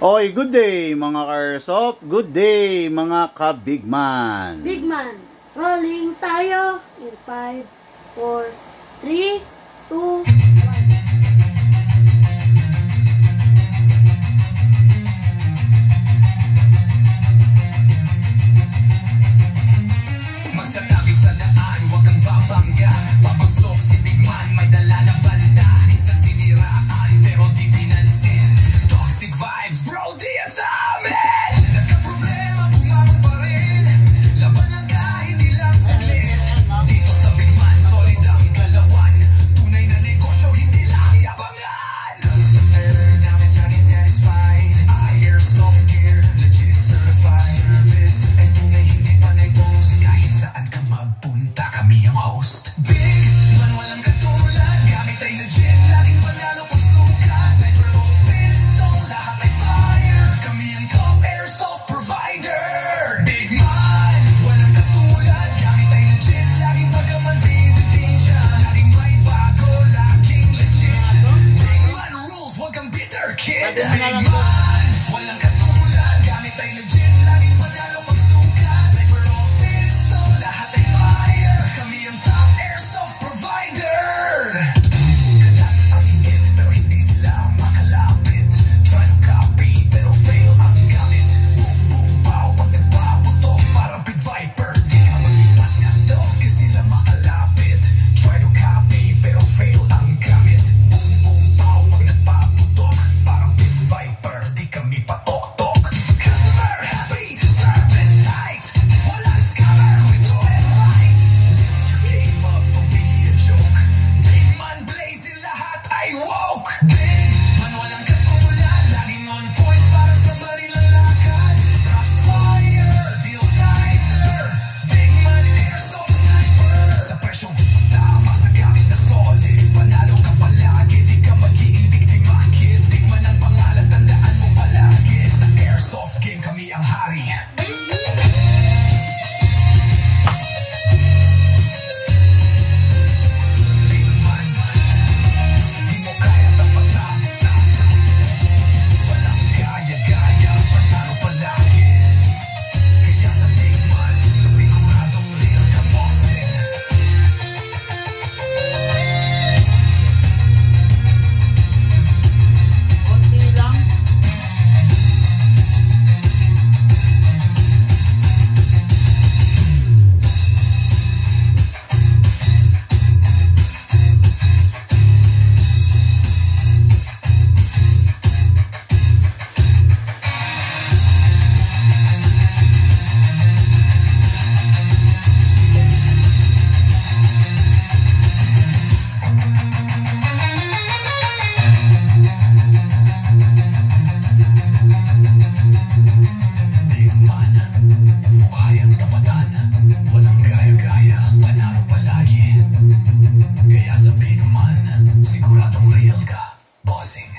Oy, good day mga ka-airsoft. Good day mga ka-bigman. Bigman, rolling tayo in 5, 4, 3, 2, 1. Magsatabi sa daan, huwag kang babangga. Papasok si Bigman, may dala na banda. Minsan siniraan, pero di pinansin. Toxic vibes, bro, di yan sa amin. Nagka-problema, bumangon pa rin. Laban lang kahit ilang saglit. Dito sa Bigman, solid ang galawan. Tunay na negosyo, hindi lang yabangan. Customer namin laging satisfied. Airsoft gear, legit certified. Service ay tunay, hindi pa negos. Kahit saan ka magpunta, kami ang host. Bigman, walang katulad. Gamit ay legit, laging panalo pagsuka. Sniper o pistol, lahat ay fire. Kami ang top airsoft provider. Bigman, walang katulad. Gamit ay legit, laging pagaman bibitin siya. Laging may bago, laging legit. Bigman rules, wag kang bitter kid. Bigman, walang katulad. Gamit ay legit, laging panalo pagsuka. Sniper o pistol, lahat ay fire. Kami ang top airsoft provider. Kalat ang hingit, pero hindi sila makalapit. Try to copy, pero fail ang gamit. Boom, boom, pow, pag nagpaputok, parang Pit Viper. Di ka malipat sa dog, kasi sila makalapit. Try to copy, pero fail ang gamit. Boom, boom, pow, pag nagpaputok, parang Pit Viper. Di kami patok-tok. Customer happy, service tight. Walang scammer, we do it right. Lift your game up, don't be a joke. Bigman blazing, lahat ay woke. Bigman, walang katulad. Laging on point, parang sa baril ang lakad. Crossfire, deals tighter. Bigman, airsoft sniper. Sa presyong tama, sa gamit na solid. Panalo ka palagi, di ka magiging biktima, kid. Bigman ang pangalan, tandaan mo palagi. Sa airsoft game, kami ang hari. Bigman, di mo kaya tapatan. Walang gaya-gaya, panalo palagi. Kaya sa Bigman, siguradong real ka bossing. Konti lang. Bigman, mo kayang tapatan. Walang gaya-gaya, panalo palagi. Kaya sa Bigman, siguradong real ka, bossing.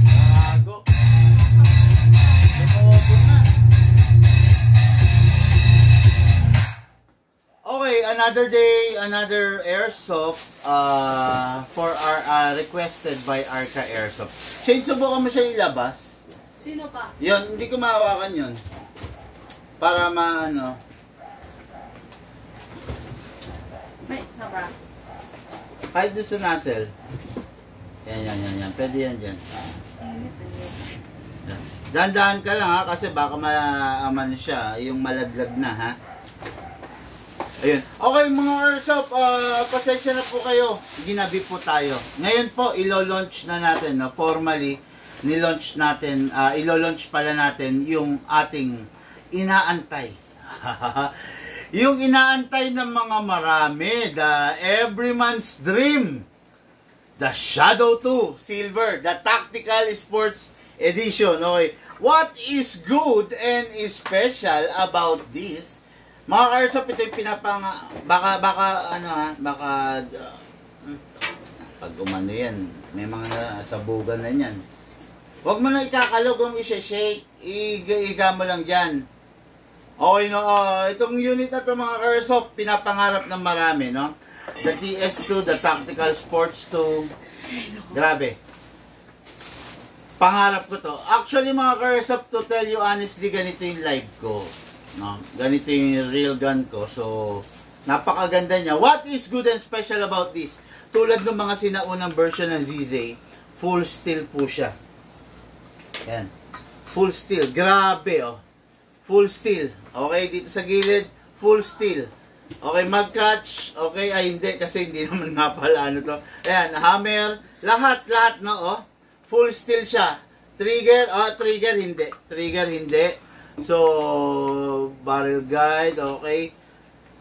Bago. Lumobo na. Okay, another day, another airsoft for our requested by Arca Airsoft. Shane, subukan mo siya ilabas. Sino pa? Yun, hindi ko mahawakan yun. Para maano. May sabra. Kahit doon sa nozzle. Yan. Pwede yan dyan. Dahan-dahan ka lang ha, kasi baka maaman siya, yung malaglag na ha. Ayun. Okay mga airsoft, pasensya na po kayo. Ginabi po tayo. Ngayon po, ilo-launch na natin, no? Formally, ni-launch natin, ilo-launch pala natin yung ating inaantay. Yung inaantay ng mga marami, the every man's dream. The Shadow 2 Silver, the Tactical Sports edition. Okay. What is good and is special about this? Mga ka-airsoft, ito yung pag umano yan, may mga sabugan na yan. Huwag mo na ikakalog kung isa-shake, iga mo lang dyan. Okay, no? Itong unit na ito, mga ka-airsoft, pinapangarap ng marami, no? The TS2, the Tactical Sports 2. Grabe. Pangarap ko to. Actually, mga ka-airsoft, to tell you honestly, ganito yung live ko. No? Ganito yung real gun ko. So, napakaganda niya. What is good and special about this? Tulad ng mga sinaunang version ng ZZ, full steel po siya. Ayan. Full steel. Grabe, oh. Full steel. Okay, dito sa gilid, full steel. Okay, mag-catch. Okay, ay hindi, kasi hindi naman nga pala ano to. Ayan, hammer. Lahat, no, oh. Full steel siya. Trigger, trigger hindi. Trigger hindi. So, barrel guide, okay.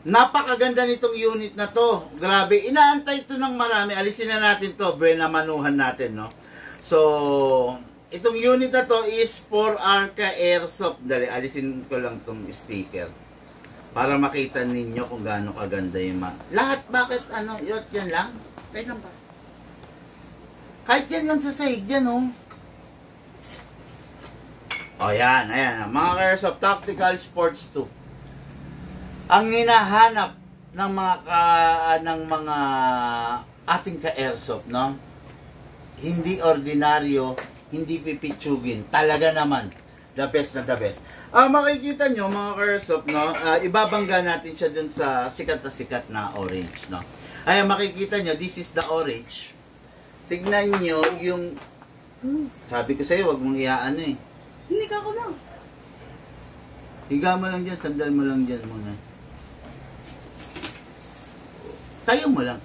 Napakaganda nitong unit na to. Grabe, inaantay ito ng marami. Alisin na natin to, buenamanuhan natin, no. So, itong unit na to is for Arca Airsoft. Dali, alisin ko lang tong sticker. Para makita ninyo kung gaano kaganda yung lahat, bakit, yan lang? Wait lang pa. Kahit yan lang sa sahig dyan, oh. O yan, ayan. Mga ka-airsoft, Tactical Sports 2. Ang hinahanap ng mga ating ka-airsoft, no? Hindi ordinaryo, hindi pipitsugin. Talaga naman, the best na the best. Makikita nyo, mga ka-airsoft, no? Ibabangga natin siya dun sa sikat na orange, no? Ayan, makikita nyo, this is the orange. Tignan nyo yung... Sabi ko sa'yo, wag mong iaano eh. Hindi ka ko lang. Higa mo lang dyan, sandal mo lang dyan muna. Tayo mo lang.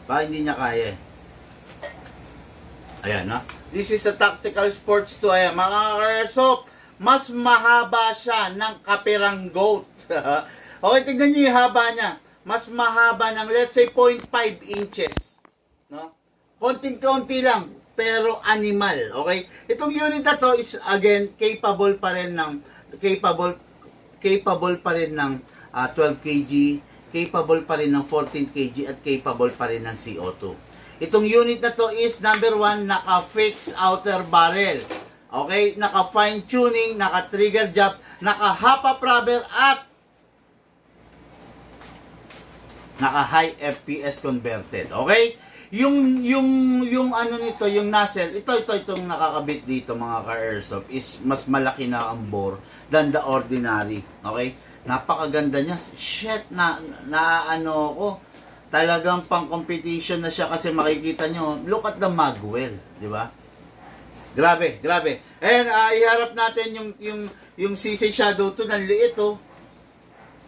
Baka hindi niya kaya eh. Ayan, no? This is a Tactical Sports 2. Ayan, mga ka-airsoft, mas mahaba siya ng kapirang goat. Okay, tignan nyo yung haba niya. Mas mahaba ng, let's say, 0.5 inches. No? Konting-konti lang. Pero animal, okay? Itong unit na to is again capable pa rin ng 12 kg, capable pa rin ng 14 kg at capable pa rin ng CO2. Itong unit na to is number 1, naka-fix outer barrel. Okay? Naka-fine tuning, naka-trigger job, naka-hop-up rubber at naka-high FPS converted. Okay? Yung ano nito, yung nozzle, itong nakakabit dito mga ka-airsoft is mas malaki na ang bore than the ordinary. Okay? Napakaganda niya. Shit, na ano ko. Talagang pang competition na siya kasi makikita nyo, look at the magwell, di ba? Grabe. And iharap natin yung CC Shadow 2 ng liit, oh.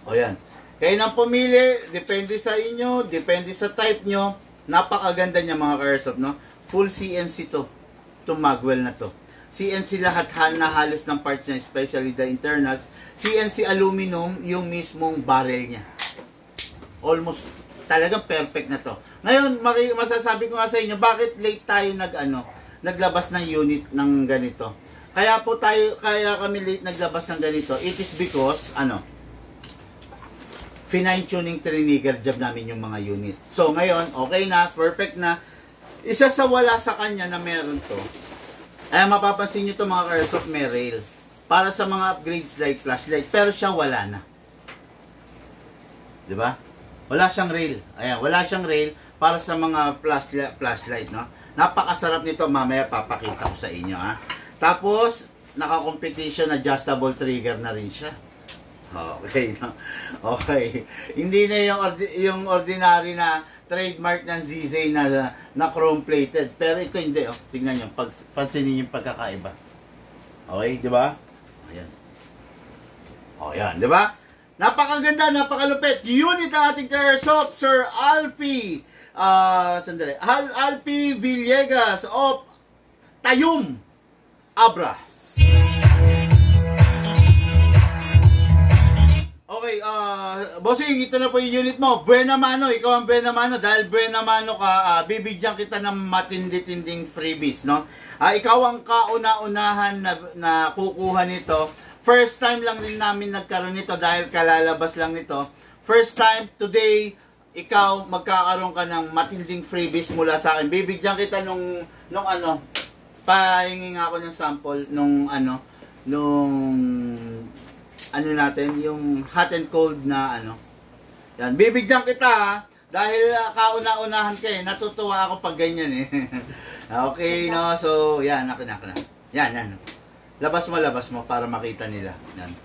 O yan. Kayo nang pumili, depende sa inyo, depende sa type nyo. Napakaganda niya mga ka-airsoft, no? Full CNC to. Itong magwell na to. CNC lahat na halos ng parts niya, especially the internals. CNC aluminum, yung mismong barrel niya. Almost, talagang perfect na to. Ngayon, masasabi ko nga sa inyo, bakit late tayo naglabas ng unit ng ganito? Kaya kami late naglabas ng ganito. It is because, fine-tuning trigger job namin yung mga unit. So, ngayon, okay na, perfect na. Isa sa wala sa kanya na meron to, ay mapapansin nyo to mga ka-airsoft, may rail. Para sa mga upgrades like flashlight. Pero siya wala na. Diba? Wala siyang rail. Ayan, wala siyang rail para sa mga flashlight, no? Napakasarap nito, mamaya papakita ko sa inyo, ha? Tapos, naka-competition adjustable trigger na rin siya. Okay, no? Okay. Hindi na yung ordinary na trademark ng ZZ na chrome plated. Pero ito hindi, oh. Tingnan nyo, pansinin yung pagkakaiba. Okay, di ba? Ayan. O, yan, di ba? Napakaganda, napakalupit. Unit ng ating ka-airsoft, Sir Alfie. Sandali. Alfie Villegas of Tayum, Abra. Okay, bossing, ito na po yung unit mo. Buena mano, ikaw ang buena mano. Dahil buena mano ka, bibigyan kita ng matindi-tinding freebies, no? Ikaw ang kauna-unahan na kukuha nito. First time lang din namin nagkaroon nito dahil kalalabas lang nito. First time, today, ikaw magkakaroon ka ng matinding freebies mula sa akin. Bibigyan kita nung ano, pahingi nga ako ng sample nung natin, yung hot and cold na ano. Yan, bibigyan kita ha, dahil kauna-unahan ka eh. Natutuwa ako pag ganyan eh. Okay, no? So, yan, ako na. Yan. Labas mo para makita nila. Yan.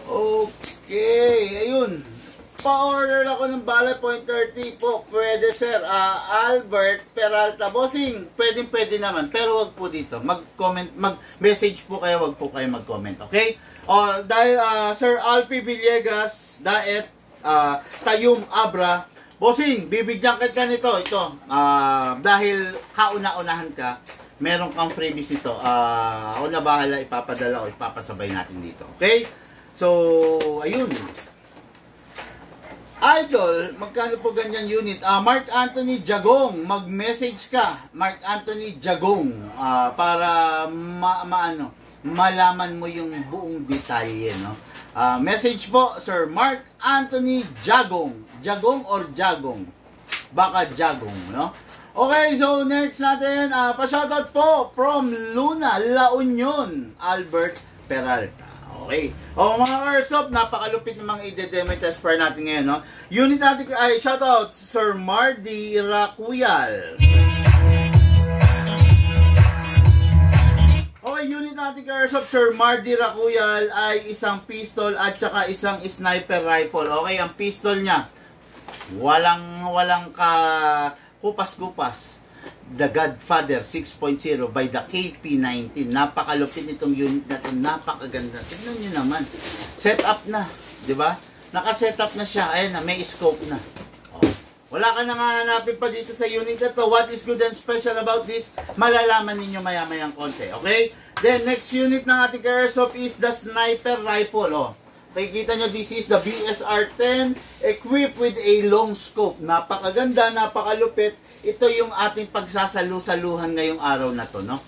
Okay, ayun. Pa-order ako ng Balay Point 30 po. Pwede sir. Albert Peralta. Bossing, pwede naman. Pero wag po dito. Mag-comment, mag-message po kayo. Wag po kayo mag-comment. Okay? Dahil Sir Alpi Villegas, Daet, Tayum Abra. Bossing, bibigyan kita nito. Ito. Dahil kauna-unahan ka, meron kang freebies nito. Ako na bahala. Ipapadala ko. Ipapasabay natin dito. Okay? So, ayun. Idol, magkano po ganyan unit? Mark Anthony Jagong, mag-message ka. Mark Anthony Jagong, para malaman mo yung buong detalye, no? Message po, Sir Mark Anthony Jagong. Jagong or Jagong? Baka Jagong, no? Okay, so next natin, pa-shoutout po from Luna, La Union, Albert Peralta. Okay. Mga Airsoft, napakalupit ng mga i-demo test pair natin ngayon, no? Unit natin ay shoutout Sir Mardy Racuyal. Okay, unit natin kay Airsoft Sir Mardy Racuyal ay isang pistol at saka isang sniper rifle. Okay, ang pistol niya walang kupas-kupas. The Godfather 6.0 by the KP19. Napakalupit nitong unit na ito. Napakaganda. Tignan nyo naman. Set up na. Diba? Naka-set up na siya. Ayan na. May scope na. Oh. Wala ka nang hanapin pa dito sa unit na to. What is good and special about this? Malalaman ninyo maya-mayang konti. Okay? Then, next unit ng ating Airsoft is the Sniper Rifle. Oh. Nakikita nyo, this is the BSR-10 equipped with a long scope. Napakaganda, napakalupit. Ito yung ating pagsasalu-saluhan ngayong araw na to, no?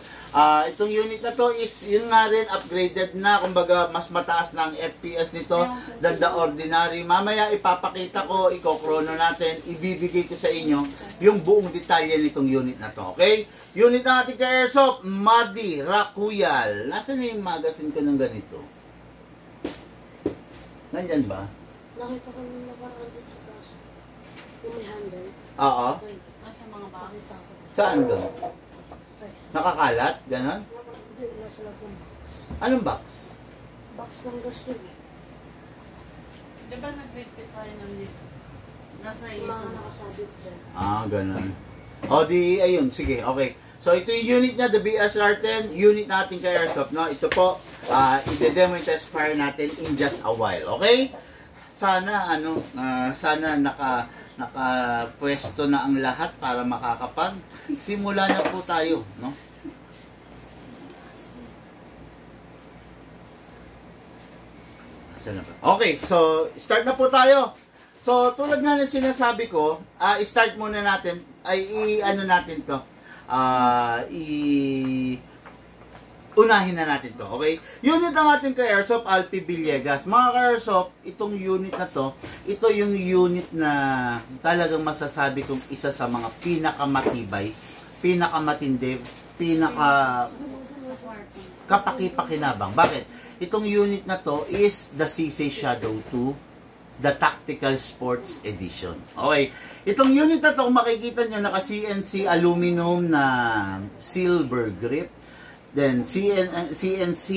Itong unit na to is, yun nga rin, upgraded na. Kumbaga, mas mataas na ang FPS nito than the ordinary. Mamaya, ipapakita ko, ikokrono natin, ibibigay ko sa inyo yung buong detalye nitong unit na to, okay? Unit na ating ka-airsoft, Mardy Racuyal. Nasaan na yung magazine ko ng ganito? Nandyan ba? Nakita ko nung nakaraan sa taas. Yung may handle. Oo. Nasa mga bakit ako. Saan doon? Nakakalat? Ganon? Hindi, nasa loob ng box. Anong box? Box ng gas yun eh. Di ba nag-repeat tayo ng lift? Nasa Yung isa mga na. nakasabit dyan. Ganon. Di, ayun, sige, okay. So, ito yung unit niya, the BSR-10, unit natin kay Airsoft, no? Ito po, i-demo yung test fire natin in just a while, okay? Sana, sana nakapwesto na ang lahat para simula na po tayo, no? Okay, so start na po tayo. So tulad nga ng sinasabi ko, start muna natin, natin to. Unahin na natin to, okay? Unit ng ating ka-airsoft, Alpi Villegas. Mga ka-airsoft, itong unit na to, ito yung unit na talagang masasabi kong isa sa mga pinakamatibay, pinakamatindi, kapaki-pakinabang. Bakit? Itong unit na to is the CC Shadow 2, the Tactical Sports Edition. Okay. Itong unit na to, kung makikita nyo, naka-CNC aluminum na silver grip. Then, CNC,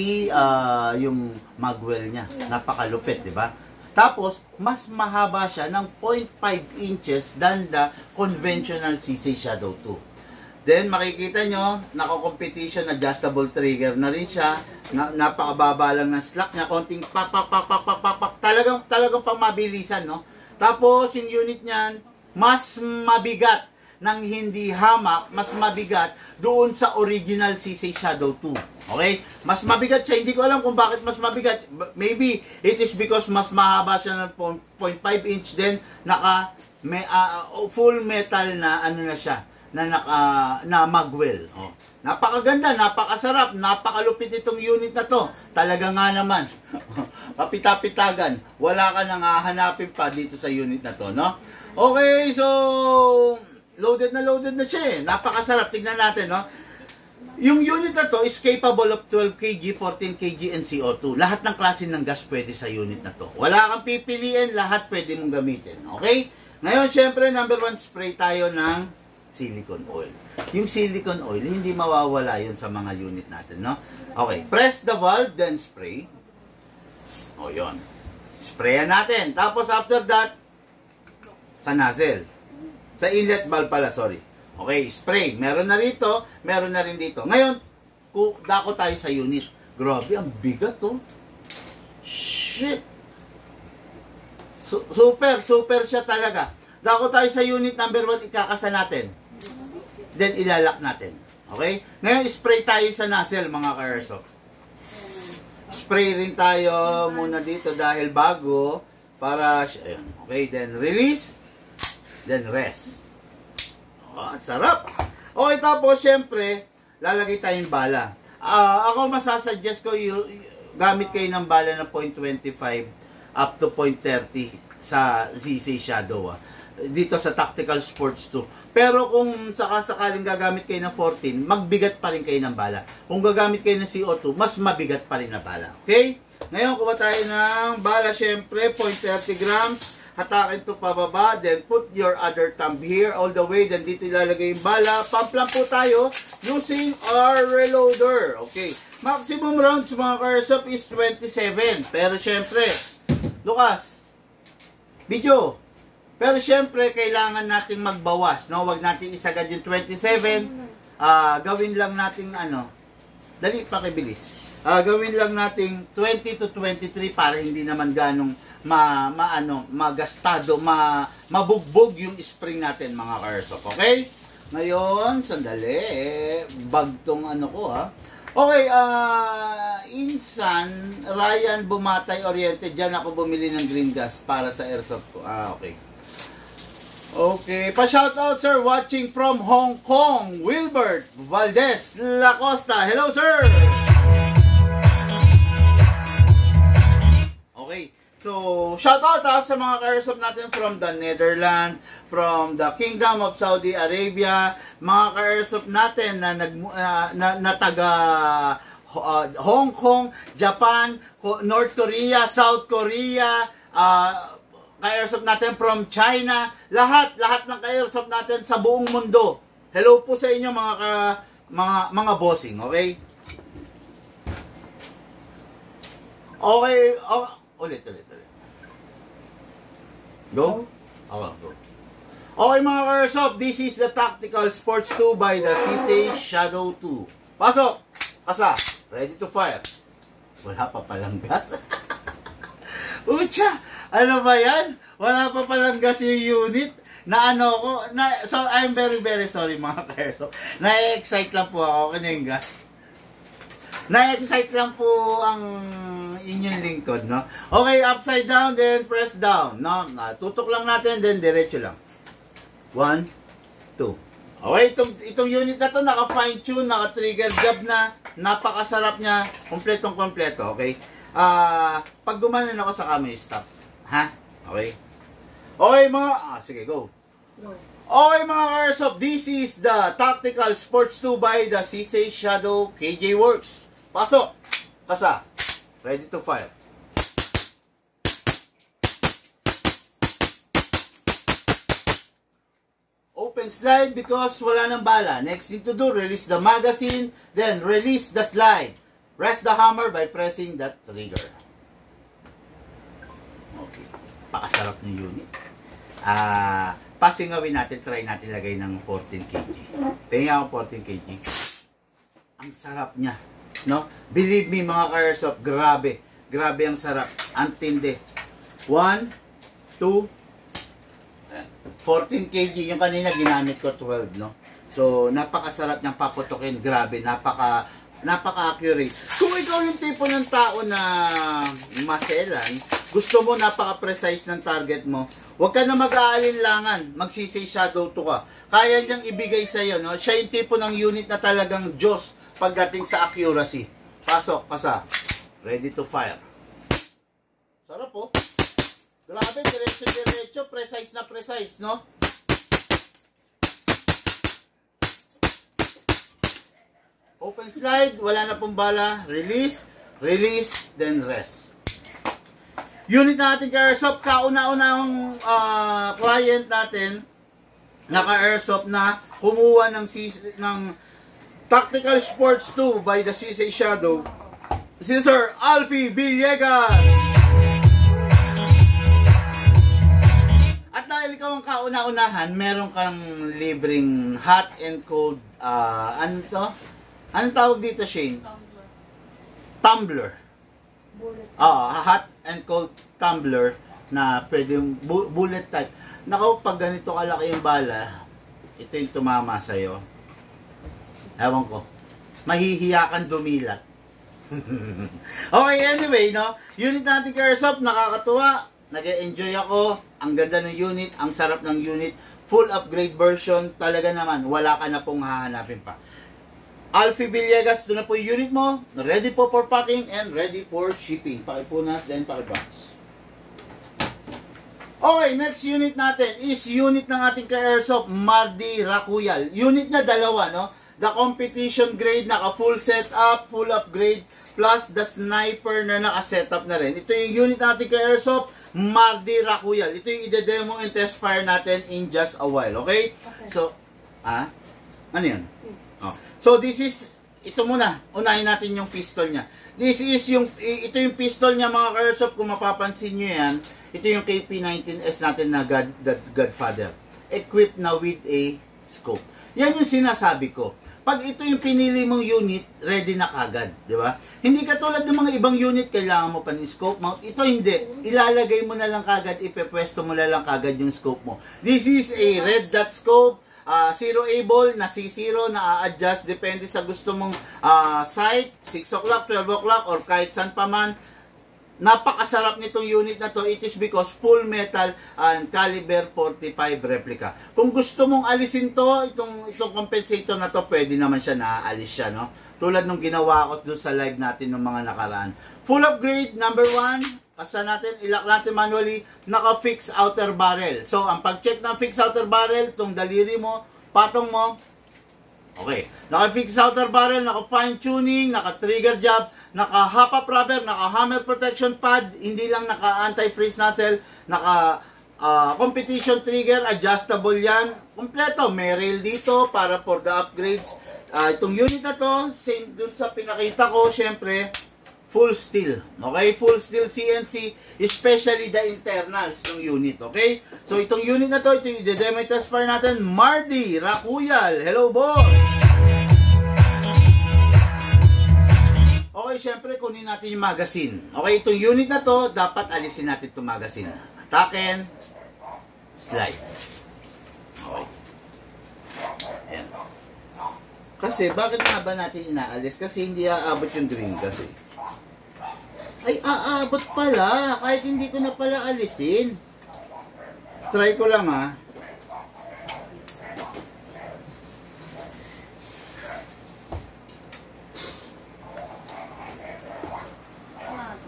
yung magwell niya. Napakalupit, di ba? Tapos, mas mahaba siya ng 0.5 inches than the conventional CC Shadow 2. Then, makikita nyo, naka-competition, adjustable trigger na rin siya. Napakababa lang ng slack niya. Konting pak. Talagang pang mabilisan, no? Tapos, yung unit niyan, mas mabigat. ng hindi hamak, mas mabigat doon sa original CC Shadow 2. Okay? Mas mabigat siya. Hindi ko alam kung bakit mas mabigat. Maybe it is because mas mahaba siya ng 0.5 inch din. Full metal na ano na siya. Na magwell. Oh. Napakaganda, napakasarap, napakalupit itong unit na to. Talaga nga naman. Kapitapitagan. Wala ka nang hahanapin pa dito sa unit na to, no? Okay, so loaded na siya eh. Napakasarap. Tignan natin, no? Yung unit na to is capable of 12 kg, 14 kg, and CO2. Lahat ng klase ng gas pwede sa unit na to. Wala kang pipiliin, lahat pwede mong gamitin. Okay? Ngayon, syempre, number 1, spray tayo ng silicone oil. Yung silicone oil, hindi mawawala yun sa mga unit natin, no? Okay, press the valve, then spray. O, yun. Sprayan natin. Tapos, after that, sa nozzle. Sa inlet valve pala, sorry. Okay, spray. Meron na rito, meron na rin dito. Ngayon, dako tayo sa unit. Grabe, ang bigat, oh. Shit. Super siya talaga. Dako tayo sa unit number 1, ikakasa natin. Then, ilalak natin. Okay? Ngayon, spray tayo sa nozzle, mga ka-airsoft. Spray rin tayo muna dito dahil bago para, ayun. Okay, then release, then rest. Oh, sarap! Okay, tapos, syempre, lalagay tayong bala. Ako, masasuggest ko, gamit kayo ng bala na 0.25 up to 0.30 sa ZC Shadow, dito sa Tactical Sports 2. Pero kung sakasakaling gagamit kayo ng 14, magbigat pa rin kayo ng bala. Kung gagamit kayo ng CO2, mas mabigat pa rin na bala. Okay? Ngayon, kuha tayo ng bala, syempre, 0.30 grams. Hatakin to pababa, then put your other thumb here all the way, then dito ilalagay yung bala. Pump lang po tayo using our reloader. Okay. Maximum rounds, mga ka-airsoft, is 27. Pero syempre, Lucas, video. Pero syempre, kailangan nating magbawas, no? Huwag natin isagad yung 27. Gawin lang nating dali, pakibilis. Gawin lang nating 20 to 23 para hindi naman ganong magastado, mabugbog yung spring natin, mga ka-airsoft. Okay? Ngayon, sandali, bag tong ko, ha? Okay, Insan, Ryan Bumatay Oriented, dyan ako bumili ng green gas para sa airsoft ko. Okay. Okay, pa-shoutout sir, watching from Hong Kong, Wilbert Valdez Lacosta. Hello sir! Okay, so shoutout sa mga ka-airsoft natin from the Netherlands, from the Kingdom of Saudi Arabia, mga ka-airsoft natin na taga Hong Kong, Japan, North Korea, South Korea, ka-airsoft natin from China, lahat ng ka-airsoft natin sa buong mundo. Hello po sa inyo mga bossing, okay? Okay, ulit. Go? Okay, go. Okay mga ka-airsoft, this is the Tactical Sports 2 by the CC Shadow 2. Pasok! Kasa! Ready to fire. Wala pa palang gas. Ucha! Ano ba yan? Wala pa palang gas yung unit. So I'm very sorry mga ka-airsoft. Na-excite lang po ako. Okay na yung gas. Na-excite lang po ang inyong lingkod, no? Okay, upside down, then press down, no? Tutok lang natin, then diretso lang. 1, 2. Okay, itong unit na to, naka-fine tune, naka-trigger job na, napakasarap niya, kompletong-kompleto, okay? Pag gumanon ako sa camera, stop. Ha? Okay? Okay, sige, go. Okay, mga ka-airsoft, this is the Tactical Sports 2 by the CC Shadow KJ Works. Pasok! Kasa. Ready to fire. Open slide because wala ng bala. Next thing to do, release the magazine, then release the slide. Press the hammer by pressing that trigger. Okay. Pakasarap ng unit. Pasingawin natin, try natin lagay ng 14 kg. Tingnan ako 14 kg. Ang sarap niya. No? Believe me mga ka-airsoft, grabe. Grabe ang sarap. Ang tindi. 1, 2. 14 kg. Yung kanina ginamit ko 12, no? So, napakasarap niyang paputukin. Grabe, napaka-accurate. Kung ikaw yung tipo ng tao na maselan, gusto mo napaka-precise ng target mo, huwag ka na mag-aalinlangan, magsisay shadow to ka. Kaya niyang ibigay sa'yo, no? Siya yung tipo ng unit na talagang Diyos pagdating sa accuracy. Pasok, pasa. Ready to fire. Sarap po. Grabe, diretso-diretso, precise na precise, no? Open slide, wala na pong bala. Release, release, then rest. Unit natin ka-airsoft, kauna-unang client natin, naka-airsoft na kumuha ng Tactical Sports 2 by the CC Shadow. Si Sir Alfie Villegas. At dahil ikaw ang kauna-unahan, meron kang libreng hot and cold, ano to? Anong tawag dito, Shane? Tumbler. Hot and cold tumbler na pwedeng bullet type. Naku, pag ganito kalaki yung bala, ito yung tumama sa'yo. Ewan ko. Mahihiya kang dumilat. Okay, anyway, no? Unit natin ka-airsoft, nakakatuwa. Nag-enjoy ako. Ang ganda ng unit, ang sarap ng unit. Full upgrade version. Talaga naman, wala ka na pong hahanapin pa. Alfie Villegas, ito na po yung unit mo. Ready po for packing and ready for shipping. Pakipunas, then pakibox. Okay, next unit natin is unit ng ating ka-airsoft, Mardi Rakuyal. Unit na dalawa, no? The competition grade, naka full setup, full upgrade, plus the sniper na naka-setup na rin. Ito yung unit natin ka-airsoft, Mardi Rakuyal. Ito yung ide-demo and test fire natin in just a while, okay? So, ano yun? Oh. So, this is, ito muna, unahin natin yung pistol niya. Ito yung pistol niya mga ka-airsoft, kung mapapansin nyo yan, ito yung KP19S natin na Godfather. Equipped na with a scope. Yan yung sinasabi ko. Pag ito yung pinili mong unit, ready na kagad, di ba? Hindi katulad ng mga ibang unit, kailangan mo pa ng scope mount. Ito hindi. Ilalagay mo na lang kagad, ipepwesto mo na lang kagad yung scope mo. This is a red dot scope, zero able, na C0, na a-adjust, depende sa gusto mong sight, 6 o'clock, 12 o'clock, or kahit saan pa man. Napakasarap nitong unit na to. It is because full metal and caliber 45 replica. Kung gusto mong alisin to, itong compensator na to, pwede naman siya, naaalis siya, no? Tulad nung ginawa ko doon sa live natin ng mga nakaraan. Full upgrade, number 1, asa natin, ilock natin manually, naka-fix outer barrel. So, ang pag-check ng fix outer barrel, itong daliri mo, patong mo, okay. Naka-fix outer barrel, naka-fine tuning, naka-trigger job, naka-hop-up rubber, naka-hammer protection pad, hindi lang naka-anti-freeze nozzle, naka-competition trigger, adjustable yan. Kompleto, may rail dito para for the upgrades. Itong unit na to, same dun sa pinakita ko, syempre, full steel. Okay? Full steel CNC, especially the internals ng unit. Okay? So, itong unit na to, ito yung demo test fire natin, Mardi Rakuyal. Hello, boss! Okay, syempre, kunin natin yung magazine. Okay, itong unit na to, dapat alisin natin itong magazine. Taken, slide. Okay. Ayan. Kasi, bakit nga ba natin inaalis? Kasi hindi aabot yung green kasi. Ay, aabot pala. Kahit hindi ko na pala alisin. Try ko lang, ha.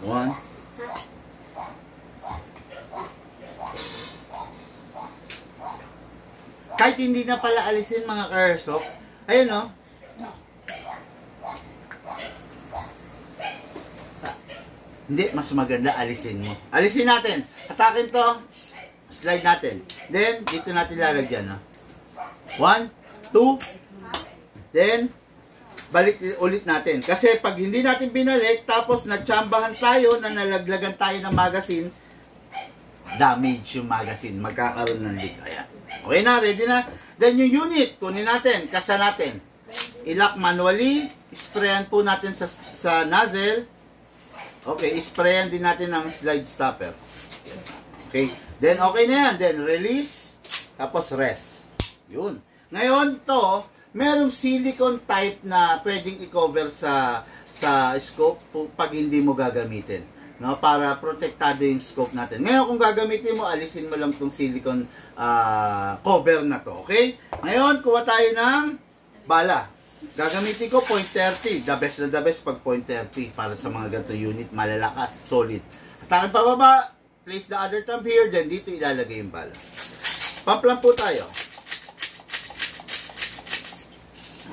One. Kahit hindi na pala alisin mga ka-airsoft. Ayun, no? Hindi, mas maganda alisin mo. Alisin natin. Hatakin to. Slide natin. Then, dito natin lalagyan, no? 1, 2. Then, balik ulit natin. Kasi pag hindi natin binalik, tapos nagtsambahan tayo na nalaglagan tayo ng magazine, damage yung magazine. Magkakaroon ng leak. Ayan. Okay na, ready na. Then yung unit, kunin natin, kasa natin. I-lock manually. Sprayan po natin sa nozzle. Okay, sprayan din natin ng slide stopper. Okay. Then okay na yan. Then release. tapos rest. Yun. Ngayon to, merong silicone type na pwedeng i-cover sa scope pag hindi mo gagamitin, no, para protektado yung scope natin. Ngayon kung gagamitin mo, alisin mo lang tong silicone cover na to, okay? Ngayon kuha tayo ng bala. Gagamitin ko .30. The best na the best pag .30 para sa mga ganito unit, malalakas, solid. Atakin pa baba, place the other thumb here, then dito ilalagay yung bala. Pamplan po tayo.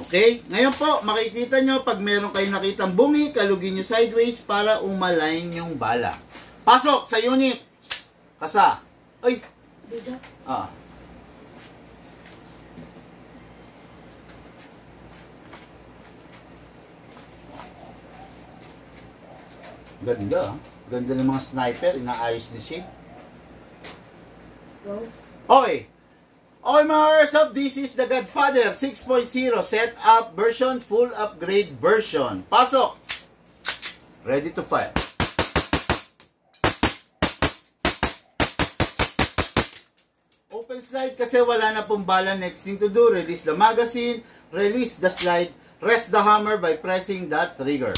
Okay? Ngayon po, makikita nyo, pag meron kayong nakitang bungi, kalugin nyo sideways para umalign yung bala. Pasok sa unit. Kasa. Ay! Dito. Ah. Ganda. Ganda ng mga sniper. Inaayos ni shape. Go. Okay. Okay mga airsoft, this is the Godfather 6.0 setup version, full upgrade version. Pasok! Ready to fire. Open slide kasi wala na pong bala. Next thing to do, release the magazine, release the slide, rest the hammer by pressing that trigger.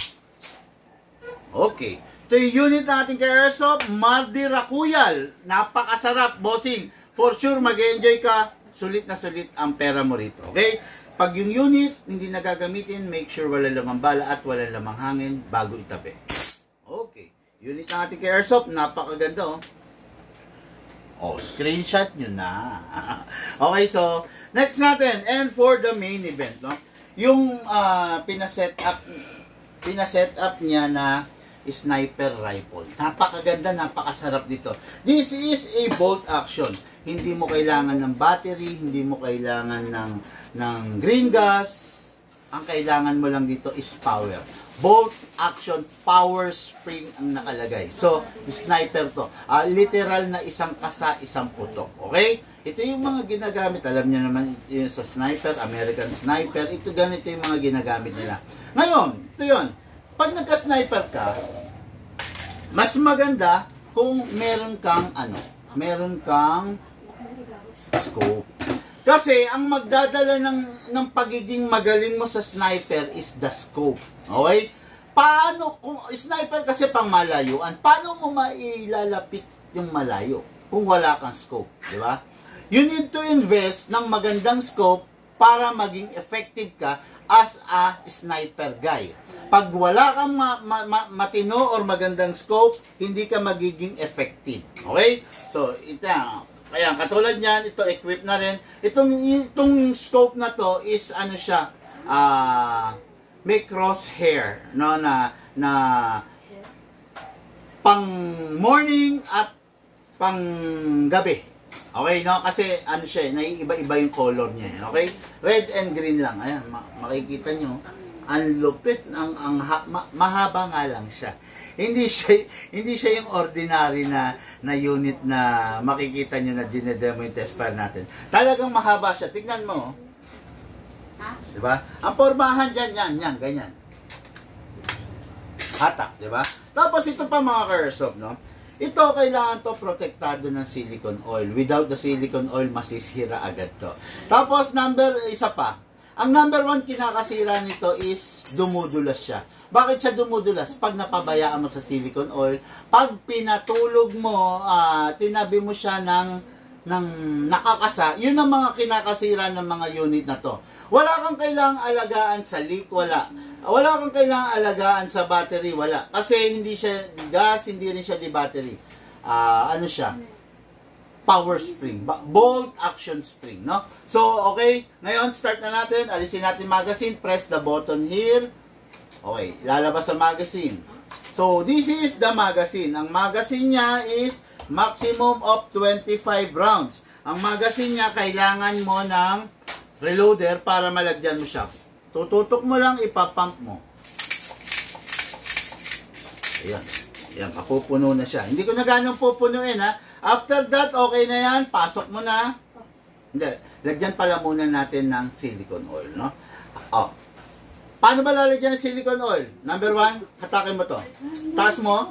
Okay. Ito yung unit natin kay Airsoft, Mardi Rakuyal. Napakasarap, bossing. For sure, mag-enjoy ka. Sulit na sulit ang pera mo rito. Okay? Pag yung unit hindi nagagamitin, make sure wala lamang bala at wala lamang hangin bago itabi. Okay. Unit ng ating kay Airsoft, napakaganda oh. Oh, screenshot nyo na. Okay, so, next natin. And for the main event, no? Yung pinaset up niya na sniper rifle. Napakaganda, napakasarap dito. This is a bolt action. Hindi mo kailangan ng battery, hindi mo kailangan ng green gas. Ang kailangan mo lang dito is power. Bolt action, power spring ang nakalagay. So, sniper to. Literal na isang kasa, isang putok. Okay? Ito yung mga ginagamit. Alam niyo naman yun sa sniper, American sniper. Ito ganito yung mga ginagamit nila. Ngayon, ito yun. Pag nagka-sniper ka, mas maganda kung meron kang scope. Kasi ang magdadala ng pagiging magaling mo sa sniper is the scope. Okay? Paano kung sniper kasi pang malayuan, paano mo mailalapit yung malayo kung wala kang scope, di ba? You need to invest ng magandang scope para maging effective ka as a sniper guy. Pag wala kang matino or magandang scope, hindi ka magiging effective. Okay? So, ito. Kaya katulad niyan, ito equip na rin. Itong scope na to is ano siya, may crosshair, no, na pang morning at pang gabi. Okay, no? Kasi ano siya, naiiba-iba yung color niya. Okay? Red and green lang. Ayan, makikita nyo. Ang lupit, mahaba nga lang siya. Hindi siya yung ordinary na unit na makikita nyo na dinedemo yung test fire natin. Talagang mahaba siya. Tignan mo. Diba? Ang pormahan dyan, yan, ganyan. Hatak, diba? Tapos ito pa mga ka-airsoft, no? Ito, kailangan to protektado ng silicone oil. Without the silicone oil, masisira agad to. Tapos, isa pa. Ang number 1 kinakasira nito is dumudulas siya. Bakit siya dumudulas? Pag napabayaan mo sa silicone oil, pag pinatulog mo, tinabi mo siya ng nakakasa, yun ang mga kinakasira ng mga unit na to. Wala kang kailangang alagaan sa leak, wala. Wala kang kailangang alagaan sa battery, wala. Kasi hindi siya gas, hindi rin siya di battery. Ano siya? Power spring, bolt action spring, no? So, okay, ngayon start na natin. Alisin natin magazine, press the button here. Okay, lalabas sa magazine. So, this is the magazine. Ang magazine niya is maximum of 25 rounds. Ang magazine niya, kailangan mo ng reloader para malagyan mo siya. Tututok mo lang, ipapump mo. Ayan. Ayan, papupuno na siya. Hindi ko na ganong pupunuin, ha? After that, okay na yan. Pasok mo na. Hindi. Lagyan pala muna natin ng silicone oil, no? Oh. Paano ba lalagyan ng silicone oil? Number 1, hatakin mo to. Taas mo.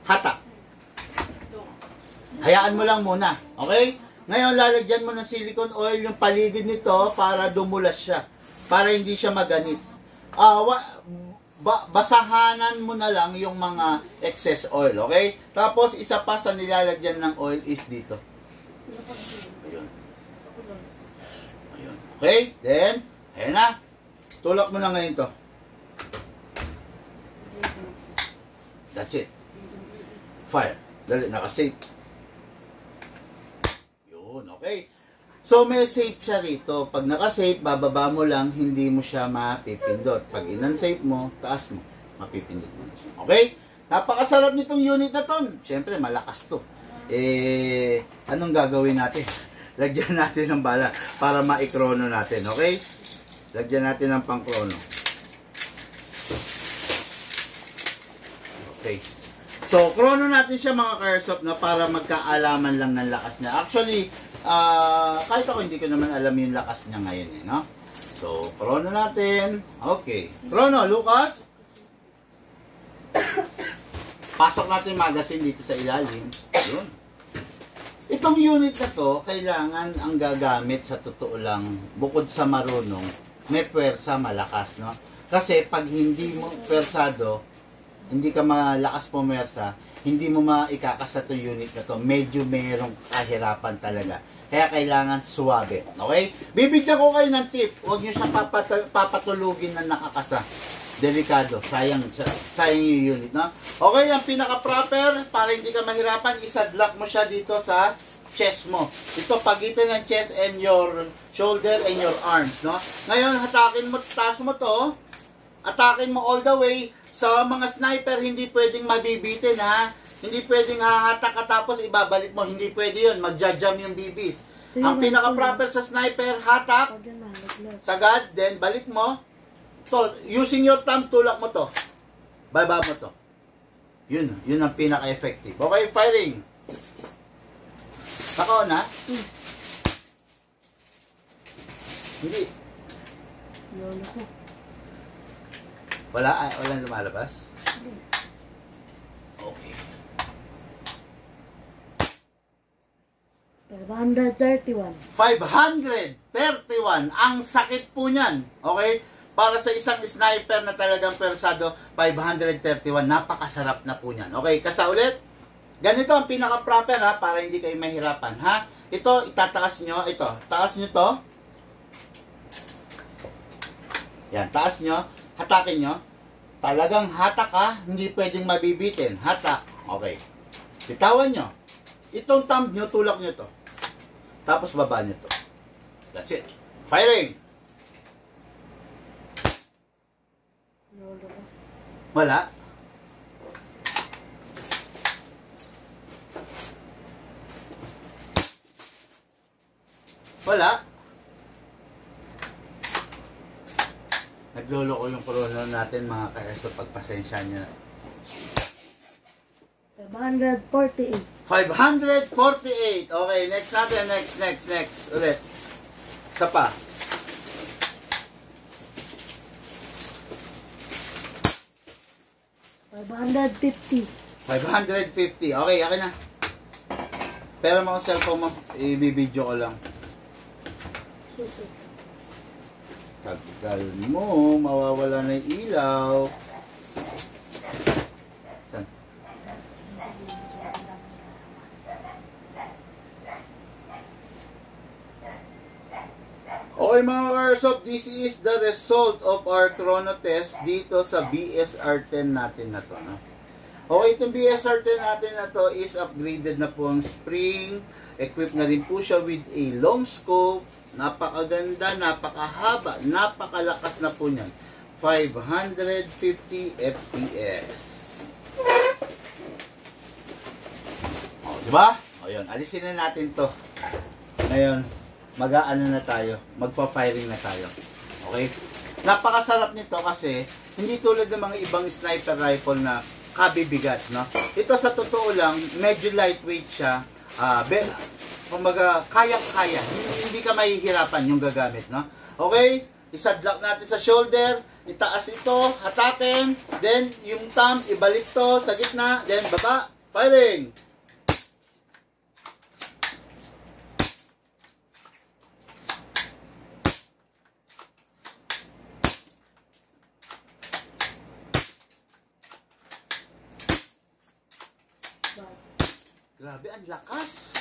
Hatak. Hayaan mo lang muna. Okay? Ngayon, lalagyan mo ng silicone oil yung paligid nito para dumulas siya. Para hindi siya maganit. Basahanan mo na lang yung mga excess oil, okay? Tapos, isa pa sa nilalagyan ng oil is dito. Ayun. Ayun. Okay? Then, ayan na. Tulak mo na ngayon to. That's it. Fire. Dali, naka-safe. Yun, okay. So, may safe siya rito. Pag naka-safe, bababa mo lang, hindi mo siya mapipindot. Pag in-unsafe mo, taas mo, mapipindot mo na siya. Okay? Napakasarap nitong unit na to. Siyempre, malakas to. Anong gagawin natin? Lagyan natin ng bala para ma-ikrono natin. Okay? Lagyan natin ng pang-krono. Okay. So, krono natin siya mga ka-airsoft na para magkaalaman lang ng lakas niya. Actually, kahit ako hindi ko naman alam yung lakas niya ngayon eh, no? So, krono natin. Okay. Krono, Lucas. Pasok natin yung magazine dito sa ilalim. Yun. Itong unit na to, kailangan ang gagamit sa totoo lang, bukod sa marunong, may puwersa malakas, no? Kasi pag hindi mo puwersado, hindi ka malakas pumersa, hindi mo maikakasa to unit na to. Medyo mayroong kahirapan talaga. Kaya kailangan suwabe. Okay? Bibigyan ko kayo ng tip. Huwag nyo siya papatulugin na nakakasa. Delikado. Sayang yung unit, no? Okay, ang pinaka-proper, para hindi ka mahirapan, isadlock mo siya dito sa chest mo. Ito, pagitan ng chest and your shoulder and your arms, no? Ngayon, hatakin mo, taas mo to. Atakin mo all the way. Sa mga sniper, hindi pwedeng mabibitin, ha? Hindi pwedeng hahatak ka tapos ibabalik mo. Hindi pwede yun. Magja-jam yung BBs. Ang pinaka-proper sa sniper, hatak, sagad, then balik mo. So, using your thumb, tulak mo to. Baba mo to. Yun ang pinaka-effective. Okay, firing. Pakaon, ha? Hindi. Walang lumalabas? Okay. 531. 531. Ang sakit po niyan. Okay? Para sa isang sniper na talagang persado, 531. Napakasarap na po niyan. Okay, kasa ulit. Ganito ang pinaka-proper, ha, para hindi kayo mahirapan, ha. Ito, itataas nyo. Ito, taas nyo to. Yan, taas nyo. Hatakin nyo. Talagang hatak, ha. Hindi pwedeng mabibitin. Hatak. Okay. Bitawan nyo. Itong thumb nyo, tulak nyo to. Tapos baba nyo to. That's it. Firing. Wala. Wala. Naglolo ko yung corona natin mga ka-airsoft, pagpasensya nyo. 548. 548. Okay, next natin. Next. Ulit. Isa pa. 550. 550. Okay, akin na. Pero mga cellphone mo, i-video ko lang. Tagal mo, mawawala na yung ilaw. Saan? Okay mga ka-airsoft, this is the result of our chrono test dito sa BSR-10 natin na to. No? Okay, itong BSR-10 natin na to is upgraded na po ang spring. Equipped na rin po siya with a long scope. Napakaganda, napakahaba, napakalakas na po niyan. 550 FPS. O, diba? O yun, alisin na natin to. Ngayon, mag-aano na tayo, magpa-firing na tayo. Okay? Napakasarap nito kasi hindi tulad ng mga ibang sniper rifle na kabibigat, no? Ito sa totoo lang, medyo lightweight siya. Kumbaga, kayang-kaya. Hindi ka mahihirapan yung gagamit, no? Okay? Isadlock natin sa shoulder, itaas ito, hatakin, then yung thumb, ibalik to sa gitna, then baba, firing! Grabe, ang lakas.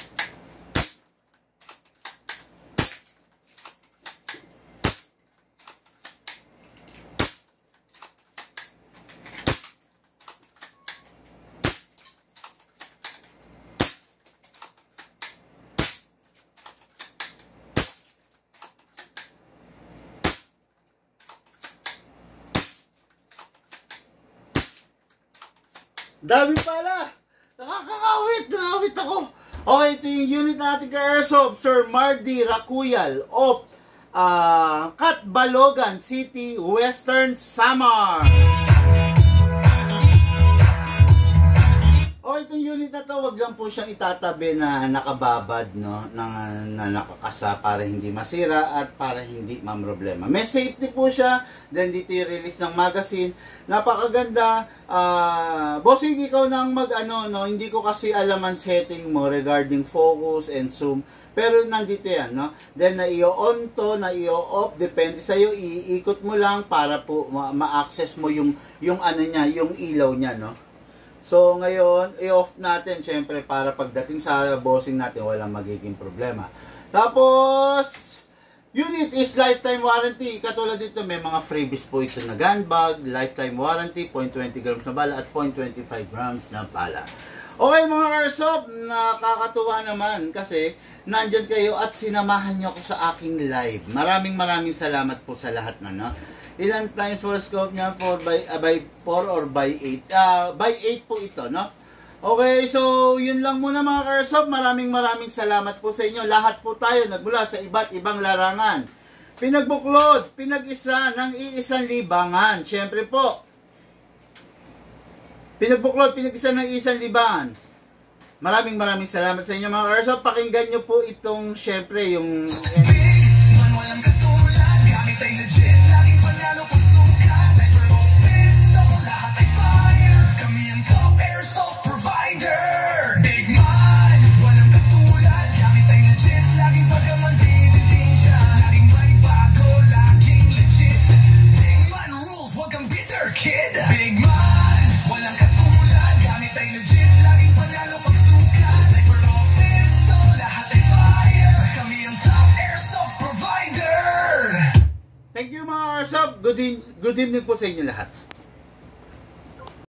Dami pala! Nakakawit ako! Okay, ito yung unit natin ka Airsoft, Sir Mardy Racuyal of Catbalogan City, Western Samar. Okay, itong unit na to, wag lang po siyang itatabi na nakababad, no? Na nakakasa para hindi masira at para hindi mamroblema. May safety po siya, then dito yung release ng magazine. Napakaganda. Bossing, ikaw nang no? Hindi ko kasi alam ang setting mo regarding focus and zoom. Pero nandito yan, no? Then na i-on to, na i-off, depende sa'yo, iikot mo lang para po ma-access mo yung ano niya, yung ilaw niya, no? So ngayon, i-off natin syempre para pagdating sa bossing natin walang magiging problema. Tapos, unit is lifetime warranty. Katulad dito may mga freebies po ito na gun bag, lifetime warranty, 0.20 grams na bala at 0.25 grams na bala. Okay mga Airsoft, nakakatuwa naman kasi nandyan kayo at sinamahan nyo ako sa aking live. Maraming salamat po sa lahat na, no? Ilan times for scope niya? 4 by 4 or by 8? By 8 po ito, no? Okay, so yun lang muna mga Airsoft. Maraming salamat po sa inyo. Lahat po tayo nagmula sa iba't ibang larangan. Pinagbuklod, pinag-isa ng iisang libangan. Siyempre po, pinagbuklod, pinag-isa ng isang libangan. Maraming salamat sa inyo mga Airsoft. Pakinggan nyo po itong, siyempre, yung... Walang katulad, gamit ay legit, laging panalo pag suka. Sniper o pistol, lahat ay fire. Kami ang top airsoft provider. Big man, walang katulad, gamit ay legit, laging pagaman diditin siya. Laging may bago, laging legit. Big man rules, wag kang bitter kid. Big man, walang katulad, gamit ay legit, laging panalo pag suka. Sniper o pistol, lahat ay fire. Kami ang top airsoft provider. Thank you mga Airsoft. Good evening po sa inyo lahat.